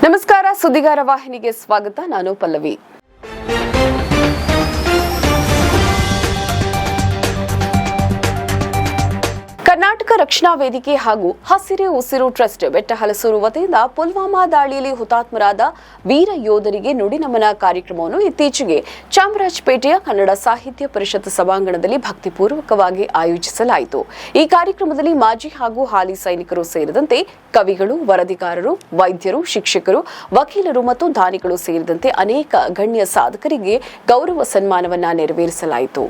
ನಮಸ್ಕಾರ, ಸುದ್ದಿಗಾರ ವಾಹಿನಿಗೆ ಸ್ವಾಗತ. ನಾನು ಪಲ್ಲವಿ. ಕರ್ನಾಟಕ ರಕ್ಷಣಾ ವೇದಿಕೆ ಹಾಗೂ ಹಸಿರು ಉಸಿರು ಟ್ರಸ್ಟ್ ಬೆಟ್ಟಹಲಸೂರು ವತಿಯಿಂದ ಪುಲ್ವಾಮಾ ದಾಳಿಯಲ್ಲಿ ಹುತಾತ್ಮರಾದ ವೀರ ಯೋಧರಿಗೆ ನುಡಿನಮನ ಕಾರ್ಯಕ್ರಮವನ್ನು ಇತ್ತೀಚೆಗೆ ಚಾಮರಾಜಪೇಟೆಯ ಕನ್ನಡ ಸಾಹಿತ್ಯ ಪರಿಷತ್ ಸಭಾಂಗಣದಲ್ಲಿ ಭಕ್ತಿಪೂರ್ವಕವಾಗಿ ಆಯೋಜಿಸಲಾಯಿತು. ಈ ಕಾರ್ಯಕ್ರಮದಲ್ಲಿ ಮಾಜಿ ಹಾಗೂ ಹಾಲಿ ಸೈನಿಕರು ಸೇರಿದಂತೆ ಕವಿಗಳು, ವರದಿಗಾರರು, ವೈದ್ಯರು, ಶಿಕ್ಷಕರು, ವಕೀಲರು ಮತ್ತು ದಾನಿಗಳು ಸೇರಿದಂತೆ ಅನೇಕ ಗಣ್ಯ ಸಾಧಕರಿಗೆ ಗೌರವ ಸನ್ಮಾನವನ್ನು ನೆರವೇರಿಸಲಾಯಿತು.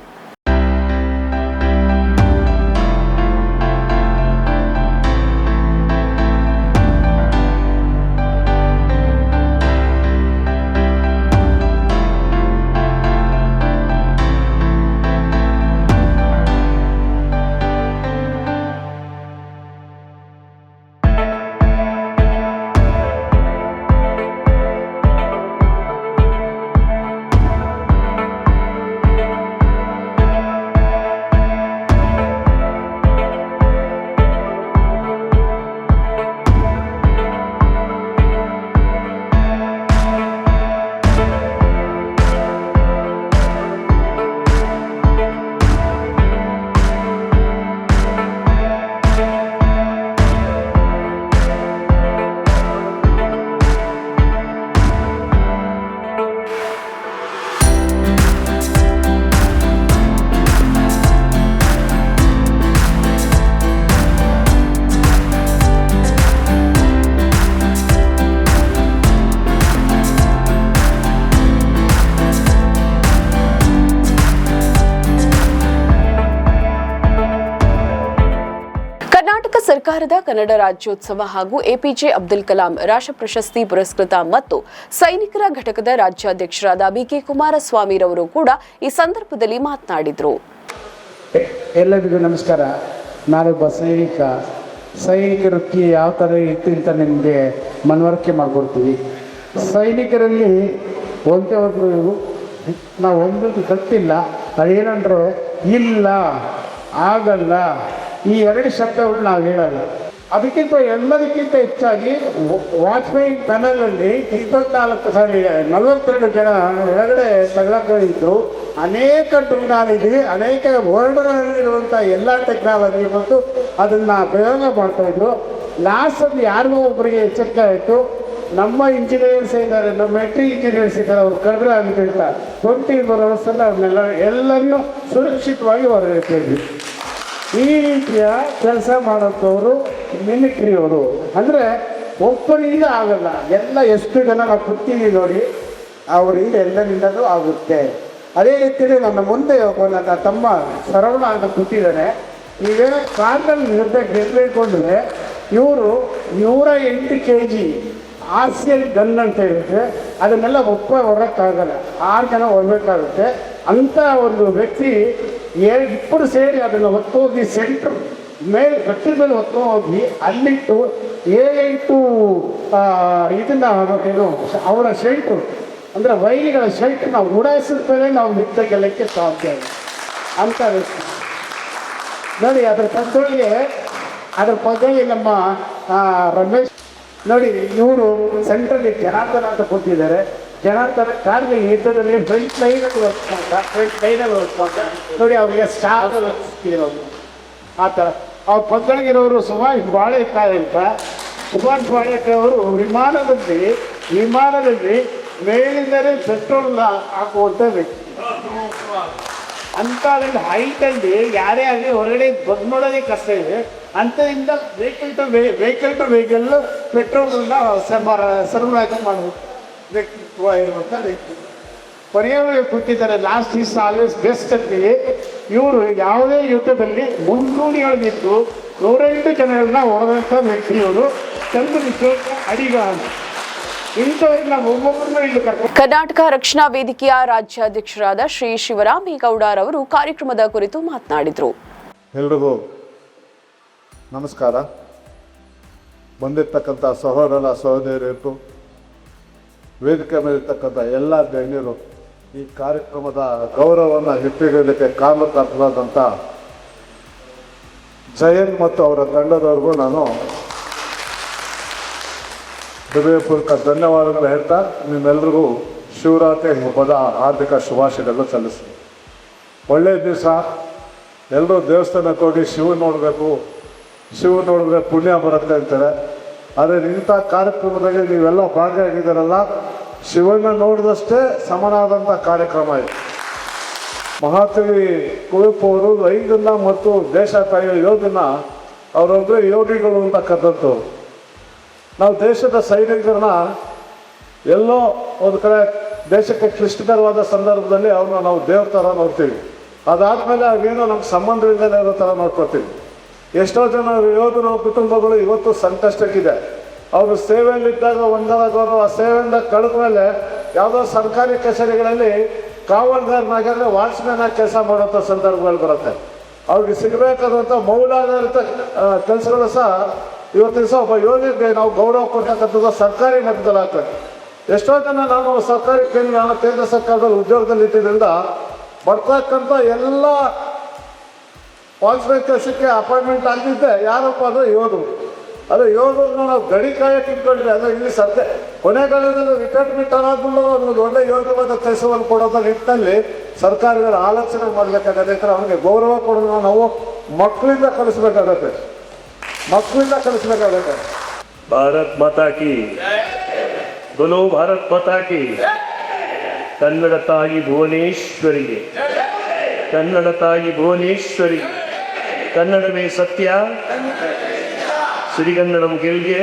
ಕರ್ನಾಟಕ ಸರ್ಕಾರದ ಕನ್ನಡ ರಾಜ್ಯೋತ್ಸವ ಹಾಗೂ ಎಪಿಜೆ ಅಬ್ದುಲ್ ಕಲಾಂ ರಾಷ್ಟ್ರ ಪ್ರಶಸ್ತಿ ಪುರಸ್ಕೃತ ಮತ್ತು ಸೈನಿಕರ ಘಟಕದ ರಾಜ್ಯಾಧ್ಯಕ್ಷರಾದ ಬಿಕೆ ಕುಮಾರಸ್ವಾಮಿರವರು ಕೂಡ ಈ ಸಂದರ್ಭದಲ್ಲಿ ಮಾತನಾಡಿದರು. ಎಲ್ಲರಿಗೂ ನಮಸ್ಕಾರ. ನಾನೊಬ್ಬ ಸೈನಿಕ ವೃತ್ತಿ ಯಾವ ಥರ ಇತ್ತು ಅಂತ ನಿಮಗೆ ಮನವರಿಕೆ ಮಾಡಿಕೊಡ್ತೀವಿ. ಸೈನಿಕರಲ್ಲಿ ಒಂದೇ ನಾವು ಒಂದೊಂದು ಗೊತ್ತಿಲ್ಲ, ಅದೇನಂದ್ರೆ ಇಲ್ಲ, ಆಗಲ್ಲ, ಈ ಎರಡು ಶಬ್ದಗಳು ನಾವು ಹೇಳಲ್ಲ. ಅದಕ್ಕಿಂತ ಎಲ್ಲದಕ್ಕಿಂತ ಹೆಚ್ಚಾಗಿ ವಾಜ್ಪೇಯಿ ಪ್ಯಾನಲಲ್ಲಿ 42 ಜನ ಒಳಗಡೆ ತಗೊಳ್ಳಿದ್ರು. ಅನೇಕ ಟೆಕ್ನಾಲಜಿ, ಅನೇಕ ವರ್ಲ್ಡ್ನಲ್ಲಿರುವಂಥ ಎಲ್ಲ ಟೆಕ್ನಾಲಜಿ ಮತ್ತು ಅದನ್ನು ಪ್ರಯೋಗ ಮಾಡ್ತಾಯಿದ್ರು. ಲಾಸ್ಟಲ್ಲಿ ಯಾರಿಗೂ ಒಬ್ಬರಿಗೆ ಎಚ್ಚರಿಕೆ ಆಯಿತು. ನಮ್ಮ ಇಂಜಿನಿಯರ್ಸ್ ಇದ್ದಾರೆ, ನಮ್ಮ ಮೆಟ್ರಿ ಇಂಜಿನಿಯರ್ಸ್ ಇದ್ದಾರೆ, ಅವ್ರು ಕರೆದ್ರೆ ಅಂತ ಹೇಳ್ತಾರೆ 24 ಅವರ್ಸಲ್ಲಿ ಅವ್ರನ್ನೆಲ್ಲ ಎಲ್ಲರನ್ನೂ ಸುರಕ್ಷಿತವಾಗಿ ಹೊರಗಿಟ್ಟಿದ್ವಿ. ಈ ರೀತಿಯ ಕೆಲಸ ಮಾಡೋಂಥವ್ರು ಮಿಮಿಕ್ರಿಯವರು. ಅಂದರೆ ಒಬ್ಬರಿಂದ ಆಗಲ್ಲ, ಎಲ್ಲ ಎಷ್ಟು ಜನ ನಾವು ಕೂತೀವಿ ನೋಡಿ, ಅವರಿಂದ ಎಲ್ಲರಿಂದಲೂ ಆಗುತ್ತೆ. ಅದೇ ರೀತಿಯಲ್ಲಿ ನನ್ನ ಮುಂದೆ ನನ್ನ ತಮ್ಮ ಸರವಣ ಅಂತ ಕೂತಿದ್ದಾರೆ. ಈಗ ಕಾರ್ನಲ್ಲಿ ಗೆಲ್ಲಬೇಕಂದ್ರೆ ಇವರು 108 kg ಆರ್ಸಿಎಲ್ ಗನ್ ಅಂತ ಹೇಳಿದ್ರೆ ಅದನ್ನೆಲ್ಲ ಹೊರಕ್ಕಾಗಲ್ಲ, 6 ಜನ ಹೊರಬೇಕಾಗುತ್ತೆ. ಅಂಥ ಒಂದು ವ್ಯಕ್ತಿ ಇಬ್ಬರು ಸೇರಿ ಅದನ್ನು ಹೊತ್ತೋಗಿ ಸೆಂಟ್ರ್ ಮೇಲೆ ಗಟ್ಟಿನ ಮೇಲೆ ಹೊತ್ತೋಗಿ ಅಲ್ಲಿಟ್ಟು ಏಟು ಇದನ್ನು ಏನು ಅವರ ಶೆಲ್ಟು ಅಂದರೆ ವೈರಿಗಳ ಶೆಲ್ಟ್ ನಾವು ಉಡಾಯಿಸಿದ ಮೇಲೆ ನಾವು ಯುದ್ಧ ಗೆಲ್ಲಕ್ಕೆ ಸಾಧ್ಯ ಅಂತ ನೋಡಿ. ಅದರ ಪಕ್ಕದಲ್ಲಿ ನಮ್ಮ ರಮೇಶ್ ನೋಡಿ, ಇವರು ಸೆಂಟ್ರಲ್ಲಿ ಜನಾರ್ದನ ಅಂತ ಕೂತಿದ್ದಾರೆ. ಜನಾರ್ದನ ಕಾರ್ಗೆ ಯುದ್ಧದಲ್ಲಿ ಫ್ರಂಟ್ ಲೈನಲ್ಲಿ ವರ್ಕ್ ನೋಡಿ, ಅವರಿಗೆ ಸ್ಟಾರ್ ಇರೋದು ಆ ಥರ. ಅವ್ರ ಪಕ್ಕದೊಳಗಿರೋರು ಸುಭಾಷ್ ಬಾಳೆಕಾಯಿ ಅಂತ. ಸುಭಾಷ್ ಬಾಳೆಕಾಯಿ ಅವರು ವಿಮಾನದಲ್ಲಿ ಮೇಲಿಂದಲೇ ಪೆಟ್ರೋಲ್ ಹಾಕುವಂಥ ವ್ಯಕ್ತಿ. ಅಂಥದ್ರಲ್ಲಿ ಹೈಟಲ್ಲಿ ಯಾರೇ ಆಗಲಿ ಹೊರಗಡೆ ಬಂದು ನೋಡೋದೇ ಕಷ್ಟ ಇದೆ. ಅಂಥದಿಂದ ವೆಹಿಕಲ್ ಟು ವೆಹಿಕಲ್ ಪೆಟ್ರೋಲನ್ನ ಸರಬರಾಜು ಮಾಡಬೇಕು ವ್ಯಕ್ತಿತ್ವ ಇರುವಂಥ ವ್ಯಕ್ತಿ. ಕೊನೆಯವರು ಕೂತಿದ್ದಾರೆ, ಲಾಸ್ಟ್ ಈಸ್ ಆಲ್ವೇಸ್ ಬೆಸ್ಟ್ ಅಂತೀವಿ. ಇವರು ಯಾವುದೇ ಯುದ್ಧದಲ್ಲಿ ಮುಂಚೂಣಿಯೊಳಗಿದ್ದು 108 ಜನರನ್ನ ಹೊಡೆದಂಥ ವ್ಯಕ್ತಿ. ಇವರು ಚಂದ್ರ ಅಡಿಗ ಇಂಥವ್ರನ್ನ ಒಬ್ಬೊಬ್ಬರನ್ನ ಇಲ್ಲಿ ಕರ್ಕೊಂಡು. ಕರ್ನಾಟಕ ರಕ್ಷಣಾ ವೇದಿಕೆಯ ರಾಜ್ಯಾಧ್ಯಕ್ಷರಾದ ಶ್ರೀ ಶಿವರಾಮೇಗೌಡರವರು ಕಾರ್ಯಕ್ರಮದ ಕುರಿತು ಮಾತನಾಡಿದರು. ಎಲ್ರಿಗೂ ನಮಸ್ಕಾರ. ಬಂದಿರ್ತಕ್ಕಂಥ ಸಹೋದರಿಯರು, ವೇದಿಕೆ ಮೇಲಿರ್ತಕ್ಕಂಥ ಎಲ್ಲ ಗಣ್ಯರು, ಈ ಕಾರ್ಯಕ್ರಮದ ಗೌರವವನ್ನು ಹೆಚ್ಚಿಡಲಿಕ್ಕೆ ಕಾರಣಕರ್ತರಾದಂಥ ಜಯಂತ್ ಮತ್ತು ಅವರ ತಂಡದವರೆಗೂ ನಾನು ಹೃದಯಪೂರ್ವಕ ಧನ್ಯವಾದಗಳು ಹೇಳ್ತಾ ನಿಮ್ಮೆಲ್ಲರಿಗೂ ಶಿವರಾತ್ರಿ ಹಬ್ಬದ ಹಾರ್ದಿಕ ಶುಭಾಶಯಗಳು ಸಲ್ಲಿಸ್ತೀನಿ. ಒಳ್ಳೆಯ ದಿವಸ, ಎಲ್ಲರೂ ದೇವಸ್ಥಾನಕ್ಕೆ ಹೋಗಿ ಶಿವ ನೋಡಿದ್ರೆ ಪುಣ್ಯ ಬರುತ್ತೆ ಅಂತಾರೆ. ಆದರೆ ಇಂಥ ಕಾರ್ಯಕ್ರಮದಲ್ಲಿ ನೀವೆಲ್ಲ ಭಾಗಿಯಾಗಿದ್ದಾರಲ್ಲ, ಶಿವನ ನೋಡಿದಷ್ಟೇ ಸಮನಾದಂಥ ಕಾರ್ಯಕ್ರಮ ಇದು. ಮಹಾಕವಿ ಕುವೆಂಪು ಅವರು ರೈತನ್ನ ಮತ್ತು ದೇಶ ಕಾಯುವ ಯೋಧನ ಅವರೊಬ್ಬರೇ ಯೋಗಿಗಳು ಅಂತ ಕರೆದದ್ದು. ನಾವು ದೇಶದ ಸೈನಿಕರನ್ನ ಎಲ್ಲೋ ಒಂದು ಕಡೆ ದೇಶಕ್ಕೆ ಕ್ಲಿಷ್ಟಕರವಾದ ಸಂದರ್ಭದಲ್ಲಿ ಅವ್ರನ್ನ ನಾವು ದೇವ್ರ ಥರ ನೋಡ್ತೀವಿ. ಅದಾದಮೇಲೆ ಅವೇನೋ ನಮ್ಗೆ ಸಂಬಂಧದಿಂದಲೇ ಇರೋ ಥರ ನೋಡ್ಕೊತೀವಿ. ಎಷ್ಟೋ ಜನ ಯೋಧನ ಕುಟುಂಬಗಳು ಇವತ್ತು ಸಂಕಷ್ಟಕ್ಕಿದೆ. ಅವರು ಸೇವೆಯಲ್ಲಿದ್ದಾಗ ಒಂದಾಗೋರು ಆ ಸೇವೆಯಿಂದ ಕಳೆದ ಮೇಲೆ ಯಾವುದೋ ಸರ್ಕಾರಿ ಕಚೇರಿಗಳಲ್ಲಿ ಕಾವಲ್ಗಾರನಾಗಂದ್ರೆ ವಾಚ್ಮ್ಯಾನ್ ಆಗಿ ಕೆಲಸ ಮಾಡೋಂಥ ಸಂದರ್ಭಗಳು ಬರುತ್ತೆ. ಅವ್ರಿಗೆ ಸಿಗಬೇಕಾದಂಥ ಮೌಲ್ಯಾಧಾರಿತ ಕೆಲಸಗಳು ಸಹ ಇವತ್ತಿನ ದಿವಸ ಒಬ್ಬ ಯೋಗಿಗೆ ನಾವು ಗೌರವ ಕೊಡ್ತಕ್ಕಂಥದ್ದು ಸರ್ಕಾರಿ ಮಟ್ಟದಲ್ಲಿ ಆಗ್ತದೆ. ಎಷ್ಟೋ ಜನ ನಾನು ಸರ್ಕಾರಿ ಕೇಂದ್ರ ಸರ್ಕಾರದಲ್ಲಿ ಉದ್ಯೋಗದಲ್ಲಿ ಇಟ್ಟಿದ್ದರಿಂದ ಬರ್ತಕ್ಕಂಥ ಎಲ್ಲ ವಾಚ್ಮ್ಯಾನ್ ಕೆಲಸಕ್ಕೆ ಅಪಾಯಿಂಟ್ಮೆಂಟ್ ಆಗಿದ್ದೆ ಯಾರಪ್ಪ ಅಂದರೆ ಯೋಧರು. ಅದು ಯೋಧರನ್ನ ನಾವು ಗಡಿ ಕಾಯಕ್ಕೆ ಇಟ್ಕೊಂಡ್ರೆ ಅಂದರೆ ಇಲ್ಲಿ ಕೊನೆಗಾಲದಲ್ಲಿ ರಿಟೈರ್ಮೆಂಟ್ ಆದ್ಮೇಲೆ ಒಂದು ಒಳ್ಳೆ ಯೋಗ್ಯವಾದ ಕೆಲಸವನ್ನು ಕೊಡೋದ್ರ ನಿಟ್ಟಿನಲ್ಲಿ ಸರ್ಕಾರಗಳು ಆಲೋಚನೆ ಮಾಡಬೇಕಾಗತ್ತೆ. ಅವನಿಗೆ ಗೌರವ ಕೊಡೋದನ್ನ ನಾವು ಮಕ್ಕಳಿಂದ ಕಲಿಸ್ಬೇಕಾಗತ್ತೆ. ಭಾರತ್ ಮಾತಾ ಕಿ ಬೋಲೋ, ಭಾರತ್ ಮಾತಾ ಕಿ. ಕನ್ನಡ ತಾಯಿ ಭುವನೇಶ್ವರಿಗೆ, ಕನ್ನಡ ತಾಯಿ ಭುವನೇಶ್ವರಿಗೆ. ಕನ್ನಡವೇ ಸತ್ಯ, ಸಿರಿಗನ್ನಡಂ ಗೆಲ್ಗೆ.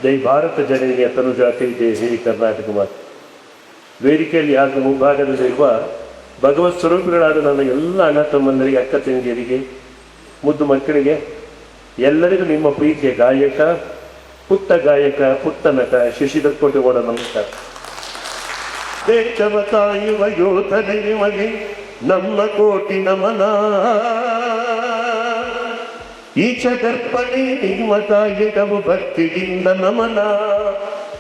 ಜೈ ಭಾರತ ಜನನಿಯ ತನುಜಾತಿ, ಜೈ ಹೇ ಕರ್ನಾಟಕ ಮಾತೆ. ವೇದಿಕೆಯಲ್ಲಿ ಹಾಗೂ ಮುಂಭಾಗದಲ್ಲಿರುವ ಭಗವತ್ ಸ್ವರೂಪಿಗಳಾದ ನನ್ನ ಎಲ್ಲ ಅಣ್ಣ ತಮ್ಮಂದರಿಗೆ, ಅಕ್ಕ ತಂಗಿಯರಿಗೆ, ಮುದ್ದು ಮಕ್ಕಳಿಗೆ, ಎಲ್ಲರಿಗೂ ನಿಮ್ಮ ಪ್ರೀತಿಯ ಗಾಯಕ, ಪುಟ್ಟ ನಟ ಶಶಿಧರ್ ಕೋಟೆಗೌಡ ನಮಸ್ಕಾರ. ದೇಶವ ಕಾಯುವ ಯೋಧನೆ ನಿಮಗೆ ನಮ್ಮ ಕೋಟಿ ನಮನ. ಈಚ ದರ್ಪಣೆ ನಿಮ್ಮ ತಾಯಿಗವು ಭಕ್ತಿಯಿಂದ ನಮನ.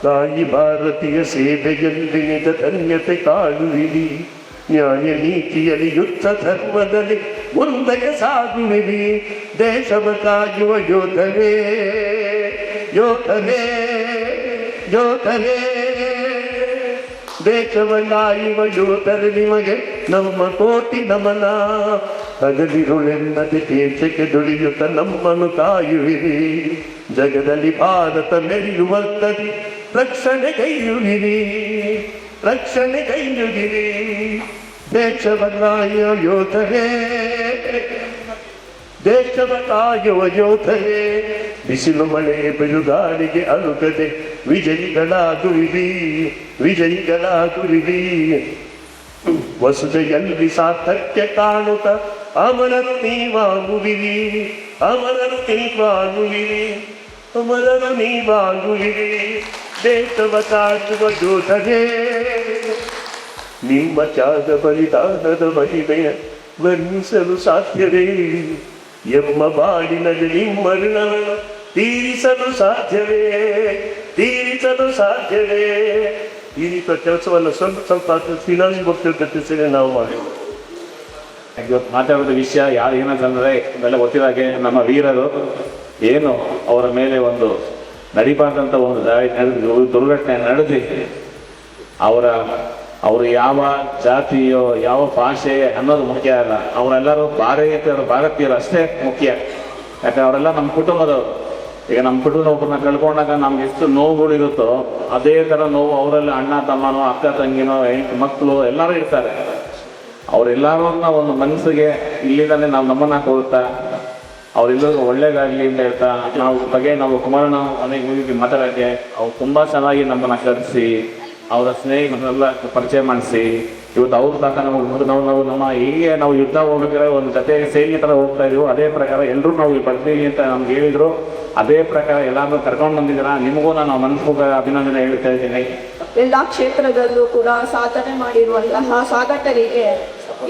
ತಾಯಿ ಭಾರತೀಯ ಸೇವೆಯಲ್ಲಿ ನಿಜ ಧನ್ಯತೆ ಕಾಣುವಿರಿ. ನ್ಯಾಯ ನೀತಿಯಲ್ಲಿ ಯುದ್ಧ ಧರ್ಮದಲ್ಲಿ ಮುಂದಕ್ಕೆ ಸಾಗುವಿರಿ. ದೇಶವ ಕಾಯುವ ಯೋಧರೇ, ಯೋಧರೇ, ಯೋಧರೇ. ದೇಶವ ಕಾಯುವ ಯೋಧರೇ ನಿಮಗೆ ನಮ್ಮ ಕೋಟಿ ನಮನ. ಹಗಲಿರುಳೆನ್ನದೆ ದೇಶಕ್ಕೆ ದುಡಿಯುತ್ತ ನಮ್ಮನ್ನು ಕಾಯುವಿರಿ. ಜಗದಲ್ಲಿ ಭಾರತ ಮೆರೆಯುವಂತದಿ ರಕ್ಷಣೆಗೈಯುವಿರಿ, ರಕ್ಷಣೆಗೈಯುವಿರಿ. ದೇಶವ ಕಾಯುವ ಯೋಧರೇ, ದೇಶವ ಕಾಯುವ ಯೋಧರೇ. ಬಿಸಿಲು ಮಳೆ ಬಿರುಗಾಳಿಗೆ ಅಳುಗದೆ ವಿಜಯಿಗಳಾಗುವಿರಿ, ವಿಜಯಿಗಳಾಗುವಿರಿ. ವಸುದೆಯಲ್ಲಿ ಸಾರ್ಥಕ್ಯ ಕಾಣುತ್ತ ಅಮರರು ನೀವಾಗುವಿರಿ, ಅಮರರು ನೀವಾಗುವಿರಿ, ಅಮರರು ನೀವಾಗುವಿರಿ. ದೇಶವ ಕಾಯುವ ಯೋಧರೇ, ನಿಮ್ಮ ತ್ಯಾಗ ಬಲಿದಾನದ ಮಹಿಮೆಯ ವರ್ಣಿಸಲು ಸಾಧ್ಯವೇ? ಎಮ್ಮ ಬಾಡಿನಲ್ಲಿ ನಿಮ್ಮ ಋಣವನ್ನು ತೀರಿಸಲು ಸಾಧ್ಯವೇ? ತೀರಿಸಲು ಸಾಧ್ಯವೇ? ಈ ರೀತಿಯ ಕೆಲಸವನ್ನು ಸ್ವಲ್ಪ ಫಿನಾನ್ಸ್ ಗೊತ್ತಿರ್ತದೆ ನಾವು ಮಾಡಿ. ಇವತ್ತು ಮಾತಾಡೋದ ವಿಷಯ ಏನಂತಂದರೆ, ಇವೆಲ್ಲ ಗೊತ್ತಿದ್ದಾಗೆ ನಮ್ಮ ವೀರರು ಏನು ಅವರ ಮೇಲೆ ಒಂದು ನಡಿಬಾರ್ದಂಥ ಒಂದು ದುರ್ಘಟನೆ ನಡೆದು ಅವರು ಯಾವ ಜಾತಿಯೋ ಯಾವ ಭಾಷೆ ಅನ್ನೋದು ಮುಖ್ಯ ಅಲ್ಲ. ಅವರೆಲ್ಲರೂ ಭಾರತೀಯರು ಅಷ್ಟೇ ಮುಖ್ಯ. ಯಾಕಂದ್ರೆ ಅವರೆಲ್ಲ ನಮ್ಮ ಕುಟುಂಬದವರು. ಈಗ ನಮ್ಮ ಕುಟುಂಬ ಒಬ್ಬರನ್ನ ಕಳ್ಕೊಂಡಾಗ ನಮ್ಗೆ ಎಷ್ಟು ನೋವುಗಳಿರುತ್ತೋ ಅದೇ ಥರ ನೋವು ಅವರಲ್ಲಿ ಅಣ್ಣ ತಮ್ಮನೋ ಅಕ್ಕ ತಂಗಿನೋ ಮಕ್ಕಳು ಎಲ್ಲರೂ ಇರ್ತಾರೆ. ಅವರೆಲ್ಲರನ್ನ ಒಂದು ಮನಸ್ಸಿಗೆ ಇಲ್ಲಿಂದಲೇ ನಾವು ನಮ್ಮನ್ನ ಕೊಡುತ್ತಾ ಅವರೆಲ್ಲರಿಗೂ ಒಳ್ಳೇದಾಗಲಿ ಅಂತ ಹೇಳ್ತಾ ನಾವು ಕುಮಾರಣ್ಣ ಅನೇಕ ಮಾತಾಡೋಕ್ಕೆ ಅವ್ರು ತುಂಬ ಚೆನ್ನಾಗಿ ನಮ್ಮನ್ನು ಕರೆಸಿ ಅವರ ಸ್ನೇಹಿತರನ್ನೆಲ್ಲ ಪರಿಚಯ ಮಾಡಿಸಿ ಇವತ್ತು ಅವ್ರ ತನಕ ನಾವು ನಮ್ಮ ಹೀಗೆ ನಾವು ಯುದ್ಧ ಹೋಗ್ಬೇಕಾದ್ರೆ ಒಂದು ಜೊತೆ ಸೇನೆ ಥರ ಹೋಗ್ತಾ ಇದೀವಿ. ಅದೇ ಪ್ರಕಾರ ಎಲ್ಲರೂ ನಾವು ಬರ್ತೀವಿ ಅಂತ ನಮ್ಗೆ ಹೇಳಿದ್ರು. ಅದೇ ಪ್ರಕಾರ ಎಲ್ಲಾರು ಕರ್ಕೊಂಡು ಬಂದಿದ್ದೀರಾ. ನಿಮಗೂ ನಾನು ಮನಸ್ಸಿಗೆ ಅಭಿನಂದನೆ ಹೇಳ್ತಾ ಇದ್ದೀನಿ. ಎಲ್ಲ ಕ್ಷೇತ್ರದಲ್ಲೂ ಕೂಡ ಸಾಧನೆ ಮಾಡಿರುವಂತಹ ಸಾಧಕರಿಗೆ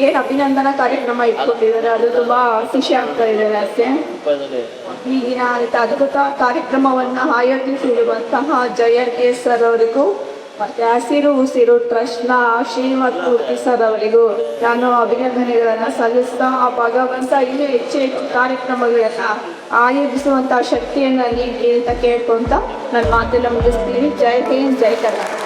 ಏನು ಅಭಿನಂದನಾ ಕಾರ್ಯಕ್ರಮ ಇಟ್ಕೊಂಡಿದ್ದಾರೆ, ಅದು ತುಂಬಾ ಖುಷಿ ಆಗ್ತಾ ಇದೆ. ಅಷ್ಟೇ ಈಗಿನ ಅದ್ಭುತ ಕಾರ್ಯಕ್ರಮವನ್ನು ಆಯೋಜಿಸಿರುವಂತಹ ಜಯನ್ ಕೆ ಸರ್ ಅವರಿಗೂ ಮತ್ತೆ ಹಸಿರು ಉಸಿರು ಟ್ರಸ್ಟ್ನ ಶ್ರೀಮತ್ ಮೂರ್ತಿ ಸರ್ ಅವರಿಗೂ ನಾನು ಅಭಿನಂದನೆಗಳನ್ನು ಸಲ್ಲಿಸ್ತಾ, ಆ ಭಗವಂತ ಇನ್ನೂ ಹೆಚ್ಚು ಕಾರ್ಯಕ್ರಮಗಳನ್ನ ಆಯೋಜಿಸುವಂಥ ಶಕ್ತಿಯನ್ನು ನೀಡಿ ಅಂತ ಕೇಳ್ಕೊಂತ ನನ್ನ ಮಾತೆಲ್ಲ ಮುಗಿಸ್ತೀನಿ. ಜೈ ಹಿಂದ್, ಜೈ ಕರ್ನಾಟಕ.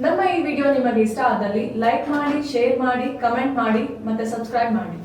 ನಮ್ಮ ಈ ವಿಡಿಯೋ ನಿಮಗೆ ಇಷ್ಟ ಆದಲ್ಲಿ ಲೈಕ್ ಮಾಡಿ, ಶೇರ್ ಮಾಡಿ, ಕಮೆಂಟ್ ಮಾಡಿ ಮತ್ತೆ ಸಬ್ಸ್ಕ್ರೈಬ್ ಮಾಡಿ.